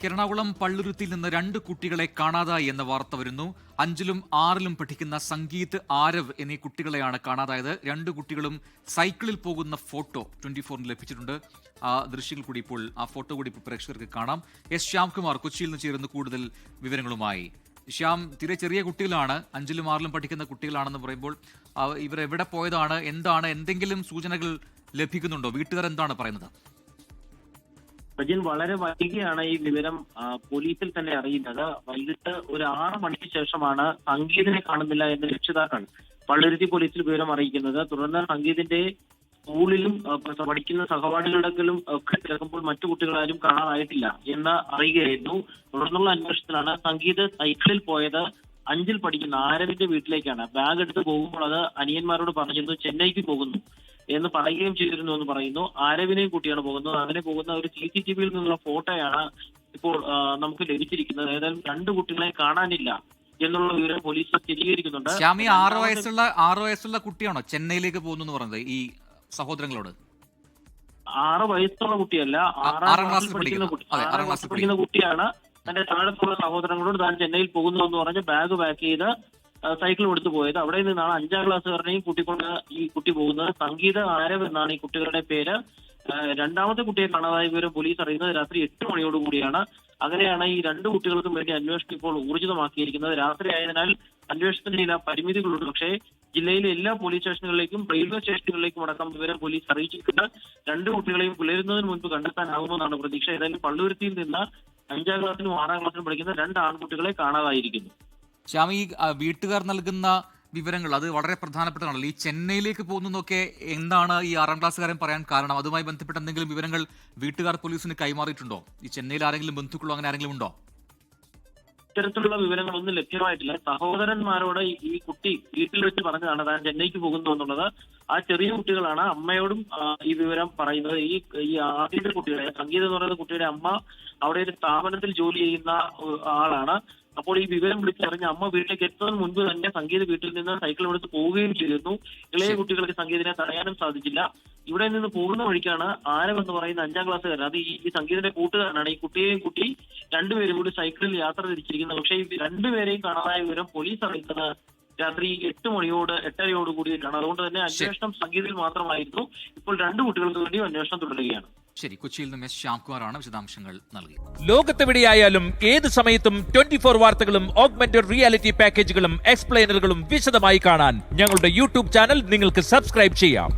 എറണാകുളം പള്ളുരുത്തിയിൽ നിന്ന് 2 കുട്ടികളെ കാണാതായി എന്ന വാർത്ത വരുന്നു. 5ലും 6ലും പഠിക്കുന്ന സംഗീത്, ആരവ് എന്നീ കുട്ടികളെയാണ് കാണാതായത്. 2 കുട്ടികളും സൈക്കിളിൽ പോകുന്ന ഫോട്ടോ 24 ലഭിച്ചിട്ടുണ്ട്. ആ ദൃശ്യങ്ങൾ കൂടി ഇപ്പോൾ പ്രേക്ഷകർക്ക് കാണാം. എസ് ശ്യാംകുമാർ കൊച്ചിയിൽ നിന്ന് ചേരുന്ന കൂടുതൽ വിവരങ്ങളുമായി. ശ്യാം, തീരെ ചെറിയ കുട്ടികളാണ്, 5ലും 6ലും പഠിക്കുന്ന കുട്ടികളാണെന്ന് പറയുമ്പോൾ ഇവർ എവിടെ പോയതാണ്, എന്താണ്, എന്തെങ്കിലും സൂചനകൾ ലഭിക്കുന്നുണ്ടോ? വീട്ടുകാർ എന്താണ് പറയുന്നത്? സജിൻ, വളരെ വൈകിയാണ് ഈ വിവരം പോലീസിൽ തന്നെ അറിയുന്നത്. വൈകിട്ട് ഒരു 6 മണിക്ക് ശേഷമാണ് സംഗീതിനെ കാണുന്നില്ല എന്ന് രക്ഷിതാക്കൾ പള്ളുരുത്തി പോലീസിൽ വിവരം അറിയിക്കുന്നത്. തുടർന്ന് സംഗീതിന്റെ സ്കൂളിലും പഠിക്കുന്ന സഹപാഠികളുടെങ്കിലും ഒക്കെ തിരക്കുമ്പോൾ മറ്റു കുട്ടികളാരും കാണാനായിട്ടില്ല എന്ന് അറിയുകയായിരുന്നു. തുടർന്നുള്ള അന്വേഷണത്തിലാണ് സംഗീത് സൈക്കിളിൽ പോയത് 5ൽ പഠിക്കുന്ന ആരവിന്റെ വീട്ടിലേക്കാണ്. ബാഗ് എടുത്ത് പോകുമ്പോൾ അത് അനിയന്മാരോട് പറഞ്ഞിരുന്നു ചെന്നൈക്ക് പോകുന്നു എന്ന് പറയുകയും ചെയ്തിരുന്നു എന്ന് പറയുന്നു. ആരവിനെയും കൂട്ടിയാണ് പോകുന്നത്. അങ്ങനെ പോകുന്ന ഒരു CCTVയിൽ നിന്നുള്ള ഫോട്ടോയാണ് ഇപ്പോൾ നമുക്ക് ലഭിച്ചിരിക്കുന്നത്. ഏതായാലും 2 കുട്ടികളെ കാണാനില്ല എന്നുള്ള വിവരം പോലീസ് സ്ഥിരീകരിക്കുന്നുണ്ട്. 6 വയസ്സുള്ള കുട്ടിയാണോ ചെന്നൈയിലേക്ക് പോകുന്നു പറഞ്ഞത് ഈ സഹോദരങ്ങളോട്? 6 വയസ്സുള്ള കുട്ടിയല്ല, 6ാം ക്ലാസ്സിൽ പഠിക്കുന്ന കുട്ടിയാണ് തന്റെ താഴത്തുള്ള സഹോദരങ്ങളോട് താൻ ചെന്നൈയിൽ പോകുന്നു എന്ന് പറഞ്ഞ് ബാഗ് പാക്ക് ചെയ്ത് സൈക്കിൾ എടുത്തു പോയത്. അവിടെ നിന്നാണ് 5ാം ക്ലാസ്സുകാരനെയും കൂട്ടിക്കൊണ്ട് ഈ കുട്ടി പോകുന്നത്. സംഗീത, ആരവ് എന്നാണ് ഈ കുട്ടികളുടെ പേര്. 2ാമത്തെ കുട്ടിയെ കാണാതായ വിവരം പോലീസ് അറിയുന്നത് രാത്രി 8 മണിയോടുകൂടിയാണ്. അങ്ങനെയാണ് ഈ 2 കുട്ടികൾക്കും വേണ്ടി അന്വേഷണം ഇപ്പോൾ ഊർജിതമാക്കിയിരിക്കുന്നത്. രാത്രി ആയതിനാൽ അന്വേഷണത്തിന് ചില പരിമിതികളുണ്ട്. പക്ഷേ ജില്ലയിലെ എല്ലാ പോലീസ് സ്റ്റേഷനുകളിലേക്കും റെയിൽവേ സ്റ്റേഷനുകളിലേക്കും അടക്കം വിവരം പോലീസ് അറിയിച്ചിട്ടുണ്ട്. 2 കുട്ടികളെയും പുലരുന്നതിന് മുൻപ് കണ്ടെത്താനാകുമെന്നാണ് പ്രതീക്ഷ. ഏതായാലും പള്ളുരുത്തിയിൽ നിന്ന് 5ാം ക്ലാസ്സിലും 6ാം ക്ലാസ്സിലും പഠിക്കുന്ന 2 ആൺകുട്ടികളെ കാണാതായിരിക്കുന്നു. ശ്യാം, ഈ വീട്ടുകാർ നൽകുന്ന വിവരങ്ങൾ അത് വളരെ പ്രധാനപ്പെട്ടതാണല്ലോ. ഈ ചെന്നൈയിലേക്ക് പോകുന്നതൊക്കെ എന്താണ് ഈ 6ാം ക്ലാസ്സുകാരൻ പറയാൻ കാരണം? അതുമായി ബന്ധപ്പെട്ട എന്തെങ്കിലും വിവരങ്ങൾ വീട്ടുകാർ പോലീസിന് കൈമാറിയിട്ടുണ്ടോ? ഈ ചെന്നൈയിൽ ആരെങ്കിലും ബന്ധുക്കളോ അങ്ങനെ ആരെങ്കിലും ഉണ്ടോ? ഇത്തരത്തിലുള്ള വിവരങ്ങളൊന്നും ലഭ്യമായിട്ടില്ല. സഹോദരന്മാരോട് ഈ കുട്ടി വീട്ടിൽ വെച്ച് പറഞ്ഞതാണ് താൻ ചെന്നൈക്ക് പോകുന്നു എന്നുള്ളത്. ആ ചെറിയ കുട്ടികളാണ് അമ്മയോടും ഈ വിവരം പറയുന്നത്. ഈ ആദ്യത്തെ കുട്ടിയുടെ, സംഗീതം എന്ന് പറയുന്ന കുട്ടിയുടെ അമ്മ അവിടെ ഒരു സ്ഥാപനത്തിൽ ജോലി ചെയ്യുന്ന ആളാണ്. അപ്പോൾ ഈ വിവരം വിളിച്ചറിഞ്ഞ അമ്മ വീട്ടിലേക്ക് എത്തുന്നതിന് മുൻപ് തന്നെ സംഗീത വീട്ടിൽ നിന്ന് സൈക്കിൾ എടുത്ത് പോവുകയും ചെയ്തിരുന്നു. ഇളയ കുട്ടികൾക്ക് സംഗീതിനെ തടയാനും സാധിച്ചില്ല. ഇവിടെ നിന്ന് പോകുന്ന വഴിക്കാണ് ആരവ് എന്ന് പറയുന്ന 5ാം ക്ലാസ്സുകാരൻ, അത് ഈ സംഗീതിന്റെ കൂട്ടുകാരനാണ്, ഈ കുട്ടിയെയും കൂട്ടി 2 പേരും കൂടി സൈക്കിളിൽ യാത്ര തിരിച്ചിരിക്കുന്നത്. പക്ഷേ ഈ 2 പേരെയും കാണാതായ വിവരം പോലീസ് അറിയിക്കുന്നത് രാത്രി 8 മണിയോട് 8:30 കൂടിയിട്ടാണ്. അതുകൊണ്ട് തന്നെ അന്വേഷണം സംഗീതിൽ മാത്രമായിരുന്നു. ഇപ്പോൾ 2 കുട്ടികൾക്ക് വേണ്ടി അന്വേഷണം തുടരുകയാണ്. ശരി, കൊച്ചിയിൽ നിന്ന് എസ് ശ്യാംകുമാറാണ് വിശദാംശങ്ങൾ നൽകി. ലോകത്തെവിടെയായാലും ഏത് സമയത്തും 24 വാർത്തകളും ഓഗ്മെന്റഡ് റിയാലിറ്റി പാക്കേജുകളും എക്സ്പ്ലെയിനറുകളും വിശദമായി കാണാൻ ഞങ്ങളുടെ YouTube ചാനൽ നിങ്ങൾക്ക് സബ്സ്ക്രൈബ് ചെയ്യാം.